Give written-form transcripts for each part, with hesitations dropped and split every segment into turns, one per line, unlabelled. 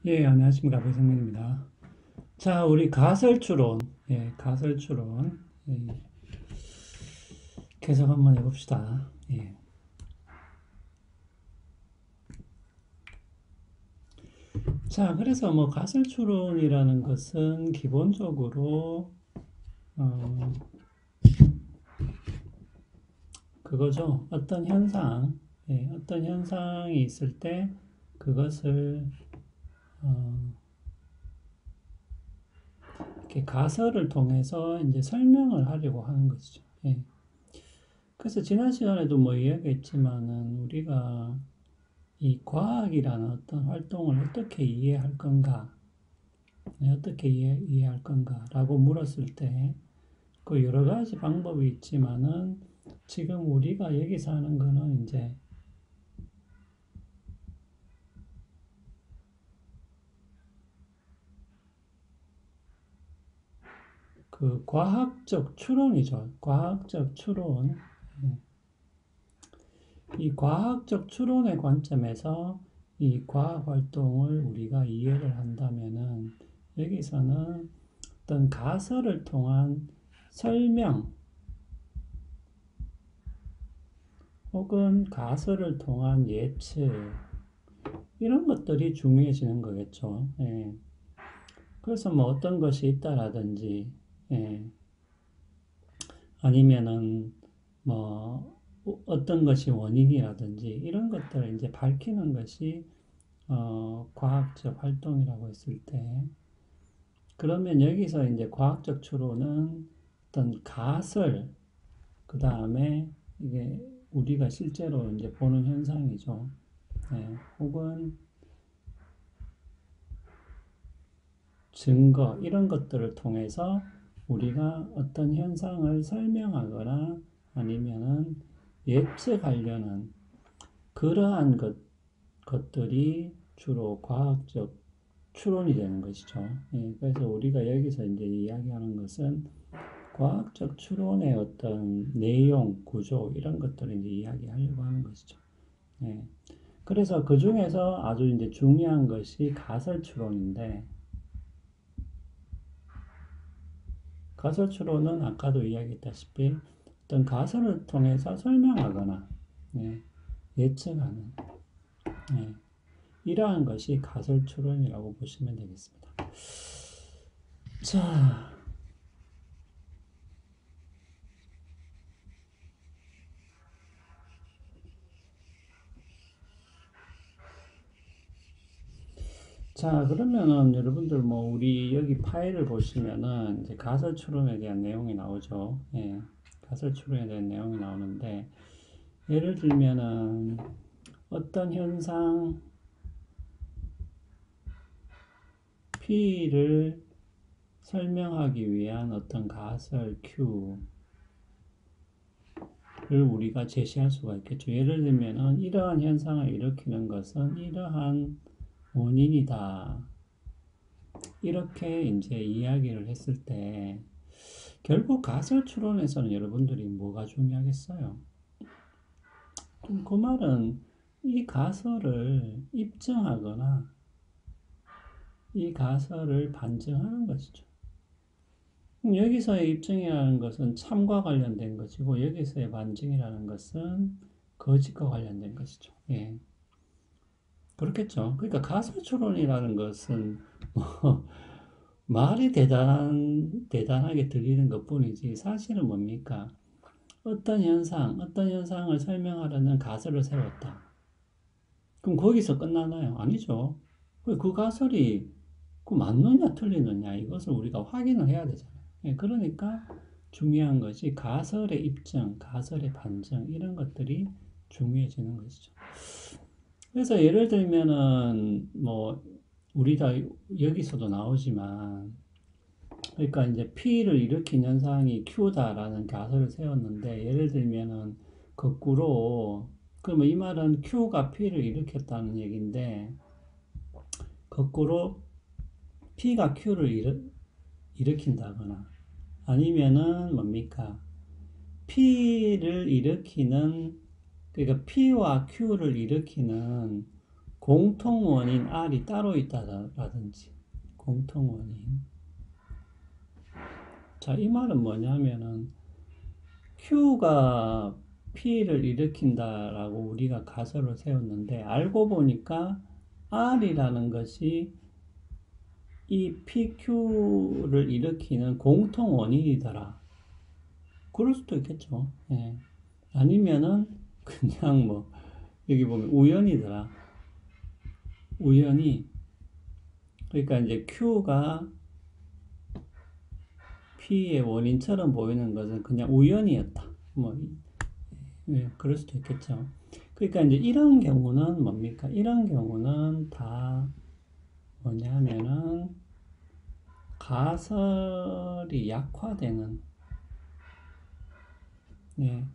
예, 안녕하십니까. 배승민입니다. 자, 우리 가설추론, 가설추론, 계속 한번 해봅시다. 자, 그래서 뭐 가설추론이라는 것은 기본적으로, 어, 그거죠. 어떤 현상이 있을 때 그것을, 어, 이렇게 가설을 통해서 이제 설명을 하려고 하는 것이죠. 예. 그래서 지난 시간에도 뭐 이야기했지만은 우리가 이 과학이라는 어떤 활동을 어떻게 이해할 건가, 어떻게 이해할 건가라고 물었을 때, 그 여러 가지 방법이 있지만은 지금 우리가 여기서 하는 거는 이제 그 과학적 추론이죠. 과학적 추론. 이 과학적 추론의 관점에서 이 과학 활동을 우리가 이해를 한다면은 여기서는 어떤 가설을 통한 설명 혹은 가설을 통한 예측 이런 것들이 중요해지는 거겠죠. 예. 그래서 뭐 어떤 것이 있다라든지 예. 아니면은 뭐 어떤 것이 원인이라든지 이런 것들을 이제 밝히는 것이 과학적 활동이라고 했을 때 그러면 여기서 이제 과학적 추론은 어떤 가설 그 다음에 이게 우리가 실제로 이제 보는 현상이죠. 예. 혹은 증거 이런 것들을 통해서 우리가 어떤 현상을 설명하거나 아니면은 예측하려는 그러한 것들이 주로 과학적 추론이 되는 것이죠. 예, 그래서 우리가 여기서 이제 이야기하는 것은 과학적 추론의 어떤 내용, 구조 이런 것들을 이제 이야기하려고 하는 것이죠. 예, 그래서 그 중에서 아주 이제 중요한 것이 가설 추론인데 가설 추론은 아까도 이야기했다시피 어떤 가설을 통해서 설명하거나 예, 예측하는 예, 이러한 것이 가설 추론이라고 보시면 되겠습니다. 자, 자 그러면은 여러분들 뭐 우리 여기 파일을 보시면은 이제 가설 추론에 대한 내용이 나오죠. 예, 가설 추론에 대한 내용이 나오는데 예를 들면은 어떤 현상 P를 설명하기 위한 어떤 가설 Q를 우리가 제시할 수가 있겠죠. 예를 들면은 이러한 현상을 일으키는 것은 이러한 원인이다. 이렇게 이제 이야기를 했을 때 결국 가설 추론에서는 여러분들이 뭐가 중요하겠어요? 그 말은 이 가설을 입증하거나 이 가설을 반증하는 것이죠. 여기서의 입증이라는 것은 참과 관련된 것이고 여기서의 반증이라는 것은 거짓과 관련된 것이죠. 예. 그렇겠죠. 그러니까 가설 추론이라는 것은 뭐 말이 대단하게 들리는 것 뿐이지 사실은 뭡니까? 어떤 현상을 설명하려는 가설을 세웠다. 그럼 거기서 끝나나요? 아니죠. 그 가설이 맞느냐 틀리느냐 이것을 우리가 확인을 해야 되잖아요. 예, 그러니까 중요한 것이 가설의 입증, 가설의 반증 이런 것들이 중요해지는 것이죠. 그래서 예를 들면은 뭐 우리가 여기서도 나오지만 그러니까 이제 P를 일으킨 현상이 Q다라는 가설을 세웠는데 예를 들면은 거꾸로 그러면 이 말은 Q가 P를 일으켰다는 얘기인데 거꾸로 P가 Q를 일으킨다거나 아니면은 뭡니까? P를 일으키는 그러니까 P와 Q를 일으키는 공통 원인 R이 따로 있다라든지 공통 원인. 자, 이 말은 뭐냐면은 Q가 P를 일으킨다라고 우리가 가설을 세웠는데 알고 보니까 R이라는 것이 이 PQ를 일으키는 공통 원인이더라. 그럴 수도 있겠죠. 예. 아니면은 그냥 뭐 여기 보면 우연이더라. 우연히 그러니까 이제 Q가 P의 원인처럼 보이는 것은 그냥 우연이었다. 뭐 예, 그럴 수도 있겠죠. 그러니까 이제 이런 경우는 뭡니까? 이런 경우는 다 뭐냐면은 가설이 약화되는 예,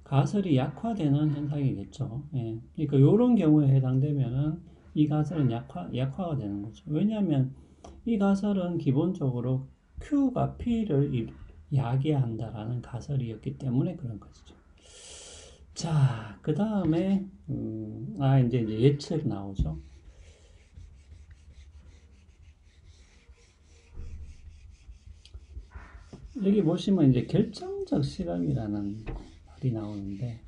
가설이 약화되는 현상이겠죠. 예. 그러니까 이런 경우에 해당되면은 이 가설은 약화가 되는 거죠. 왜냐하면 이 가설은 기본적으로 Q가 P를 야기한다라는 가설이었기 때문에 그런 것이죠. 자, 그 다음에 이제 예측 나오죠. 여기 보시면 이제 결정적 실험이라는 말이 나오는데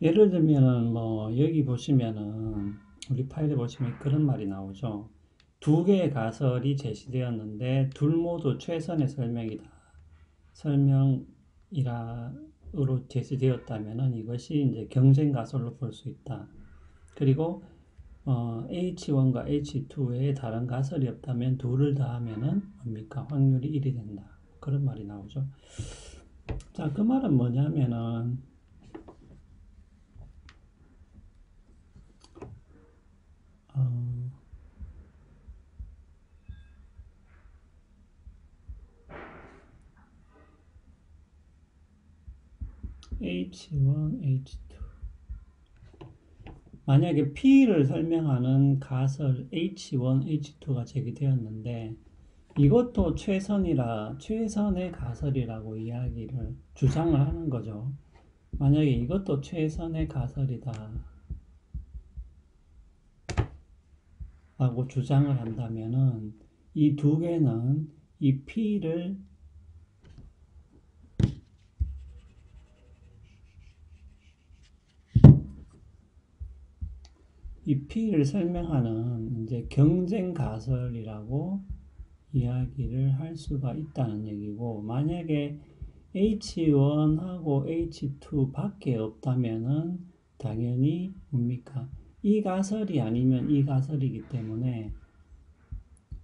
예를 들면은 뭐 여기 보시면은 우리 파일에 보시면 그런 말이 나오죠. 두 개의 가설이 제시되었는데 둘 모두 최선의 설명이라로 제시되었다면은 이것이 이제 경쟁 가설로 볼 수 있다. 그리고 H1과 H2 외에 다른 가설이 없다면 둘을 더하면은 뭡니까? 확률이 1이 된다. 그런 말이 나오죠. 자, 그 말은 뭐냐면은 H1, H2 만약에 P를 설명하는 가설 H1, H2가 제기되었는데 이것도 최선의 가설이라고 이야기를 주장을 하는 거죠. 만약에 이것도 최선의 가설이다 라고 주장을 한다면은 이 두 개는 이 P를 설명하는 이제 경쟁 가설이라고 이야기를 할 수가 있다는 얘기고, 만약에 H1하고 H2 밖에 없다면은 당연히 뭡니까? 이 가설이 아니면 이 가설이기 때문에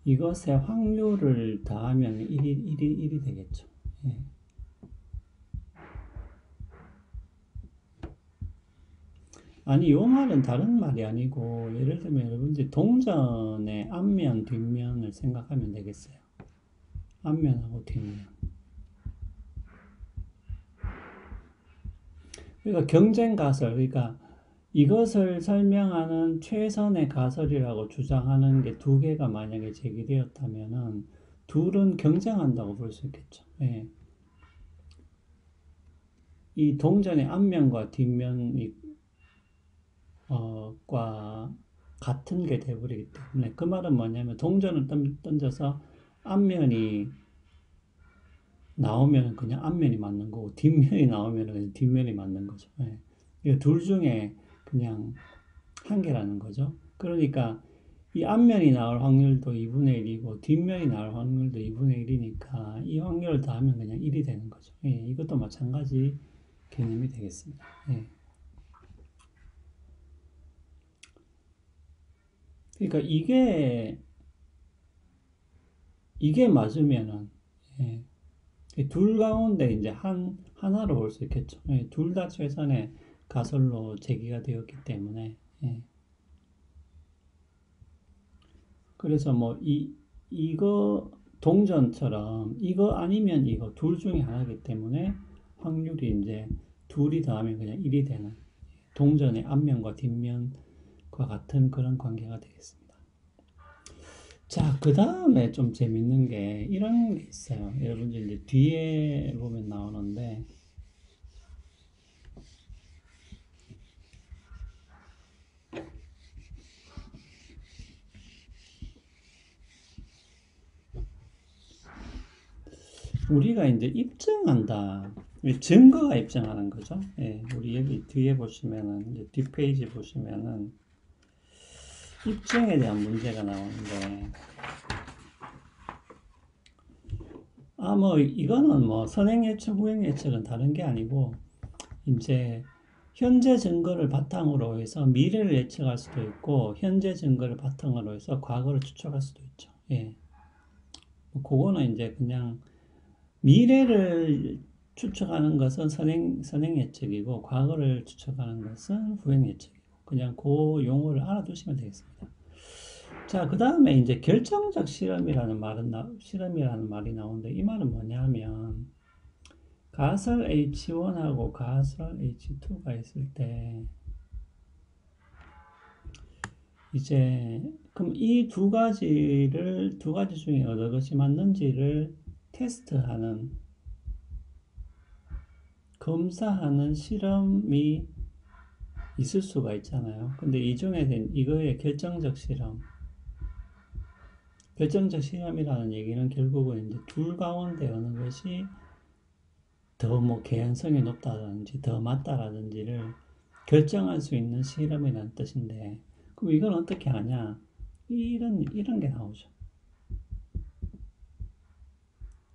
이것의 확률을 더하면 1이 되겠죠. 예. 아니, 요 말은 다른 말이 아니고, 예를 들면 여러분들 동전의 앞면, 뒷면을 생각하면 되겠어요. 앞면하고 뒷면. 그러니까 경쟁 가설, 그러니까 이것을 설명하는 최선의 가설이라고 주장하는 게 두 개가 만약에 제기되었다면은 둘은 경쟁한다고 볼 수 있겠죠. 예. 이 동전의 앞면과 뒷면이 과 같은 게 돼버리기 때문에 그 말은 뭐냐면 동전을 던져서 앞면이 나오면 그냥 앞면이 맞는 거고 뒷면이 나오면 그냥 뒷면이 맞는 거죠. 예. 둘 중에 그냥 한 개라는 거죠. 그러니까 이 앞면이 나올 확률도 2분의 1이고 뒷면이 나올 확률도 2분의 1이니까 이 확률을 더하면 그냥 1이 되는 거죠. 예. 이것도 마찬가지 개념이 되겠습니다. 예. 그러니까 이게 맞으면은 예. 둘 가운데 이제 하나로 볼 수 있겠죠. 예. 둘 다 최선의 가설로 제기가 되었기 때문에 예. 그래서 뭐 이거 동전처럼 이거 아니면 이거 둘 중에 하나이기 때문에 확률이 이제 둘이 더하면 그냥 1이 되는 동전의 앞면과 뒷면과 같은 그런 관계가 되겠습니다. 자, 그 다음에 좀 재밌는 게 이런 게 있어요. 여러분들 이제 뒤에 보면 나오는데, 우리가 이제 입증한다. 증거가 입증하는 거죠. 예, 우리 여기 뒤에 보시면은, 이제 뒷페이지 보시면은, 입증에 대한 문제가 나오는데, 이거는 선행예측, 후행예측은 다른 게 아니고, 이제, 현재 증거를 바탕으로 해서 미래를 예측할 수도 있고, 현재 증거를 바탕으로 해서 과거를 추측할 수도 있죠. 예. 그거는 이제 그냥, 미래를 추측하는 것은 선행 예측이고, 과거를 추측하는 것은 후행 예측이고, 그냥 그 용어를 알아두시면 되겠습니다. 자, 그 다음에 이제 결정적 실험이라는 말이 나오는데, 이 말은 뭐냐면, 가설 H1하고 가설 H2가 있을 때, 이제, 그럼 이 두 가지 중에 어느 것이 맞는지를 테스트하는, 검사하는 실험이 있을 수가 있잖아요. 근데 이 중에 이거의 결정적 실험이라는 얘기는 결국은 이제 둘 가운데 어느 것이 더 개연성이 높다든지 더 맞다라든지를 결정할 수 있는 실험이라는 뜻인데, 그럼 이건 어떻게 하냐? 이런 게 나오죠.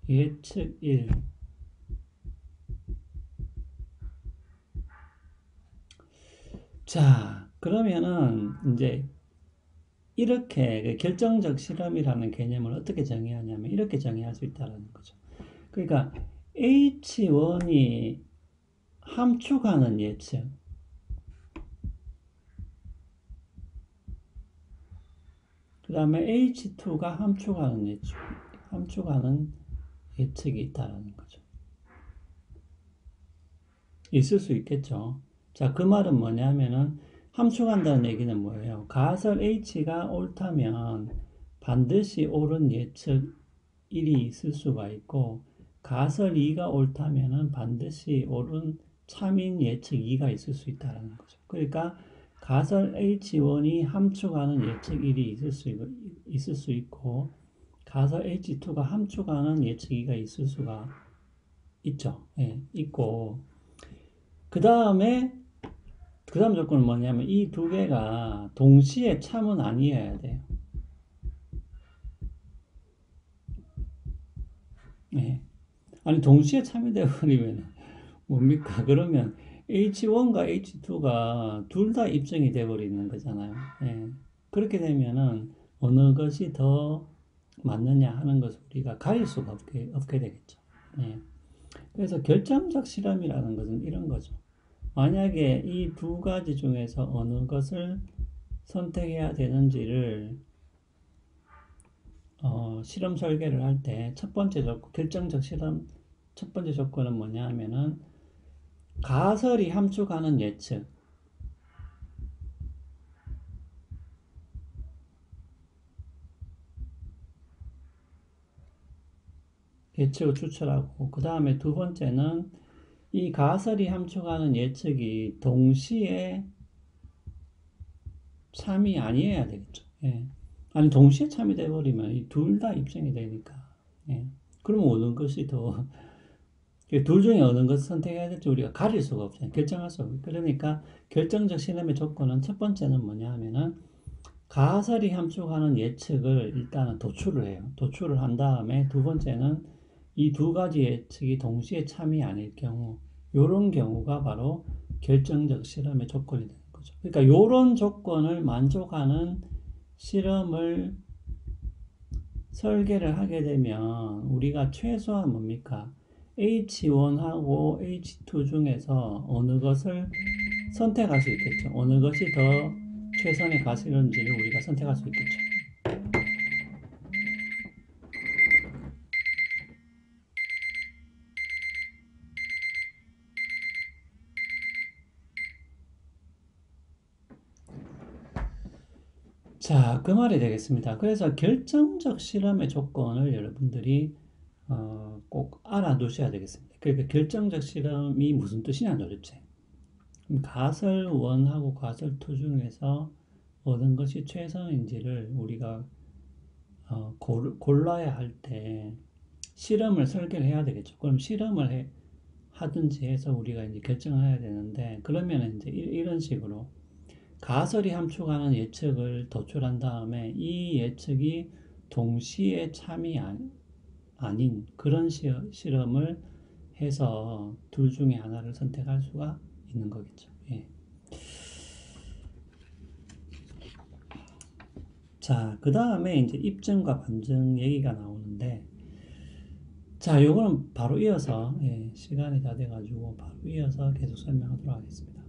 예측 1. 자, 그러면은 이제 이렇게 결정적 실험이라는 개념을 어떻게 정의하냐면 이렇게 정의할 수 있다는 거죠. 그러니까 H1이 함축하는 예측, 그 다음에 H2가 함축하는 예측이 있다는 거죠. 있을 수 있겠죠. 자, 그 말은 뭐냐면은 함축한다는 얘기는 뭐예요? 가설 H가 옳다면 반드시 옳은 예측 1이 있을 수가 있고, 가설 2가 옳다면 반드시 옳은 참인 예측 2가 있을 수 있다는 거죠. 그러니까 가설 H1이 함축하는 예측 1이 있을 수 있고, 가설 H2가 함축하는 예측 2가 있을 수가 있죠. 예, 있고, 그 다음 조건은 뭐냐면 이 두 개가 동시에 참은 아니어야 돼요. 예. 아니, 동시에 참이 되어버리면 뭡니까? 그러면 H1과 H2가 둘 다 입증이 되어버리는 거잖아요. 예. 그렇게 되면은 어느 것이 더 맞느냐 하는 것을 우리가 가릴 수가 없게 되겠죠. 예. 그래서 결정적 실험이라는 것은 이런 거죠. 만약에 이 두 가지 중에서 어느 것을 선택해야 되는지를 실험 설계를 할 때 첫 번째 조건, 결정적 실험 첫 번째 조건은 뭐냐 하면은 가설이 함축하는 예측을 추출하고, 그 다음에 두 번째는 이 가설이 함축하는 예측이 동시에 참이 아니어야 되겠죠. 예. 아니, 동시에 참이 돼버리면 이 둘 다 입증이 되니까. 예. 그러면 어느 것이 더, 둘 중에 어느 것을 선택해야 될지 우리가 가릴 수가 없어요. 결정할 수 없어요. 그러니까 결정적 실험의 조건은 첫 번째는 뭐냐 하면은 가설이 함축하는 예측을 일단은 도출을 해요. 도출을 한 다음에 두 번째는 이 두 가지 예측이 동시에 참이 아닐 경우, 요런 경우가 바로 결정적 실험의 조건이 되는 거죠. 그러니까 요런 조건을 만족하는 실험을 설계를 하게 되면 우리가 최소한 뭡니까? H1하고 H2 중에서 어느 것을 선택할 수 있겠죠. 어느 것이 더 최선의 가설인지를 우리가 선택할 수 있겠죠. 자, 그 말이 되겠습니다. 그래서 결정적 실험의 조건을 여러분들이 꼭 알아두셔야 되겠습니다. 그러니까 결정적 실험이 무슨 뜻이냐 도대체. 그럼 가설 1하고 가설 2 중에서 어떤 것이 최선인지를 우리가 골라야 할 때 실험을 설계를 해야 되겠죠. 그럼 하든지 해서 우리가 이제 결정을 해야 되는데, 그러면 이제 이런 식으로 가설이 함축하는 예측을 도출한 다음에 이 예측이 동시에 참이 아닌 그런 실험을 해서 둘 중에 하나를 선택할 수가 있는 거겠죠. 예. 자, 그 다음에 이제 입증과 반증 얘기가 나오는데, 자, 요거는 바로 이어서, 예, 시간이 다 돼가지고 바로 이어서 계속 설명하도록 하겠습니다.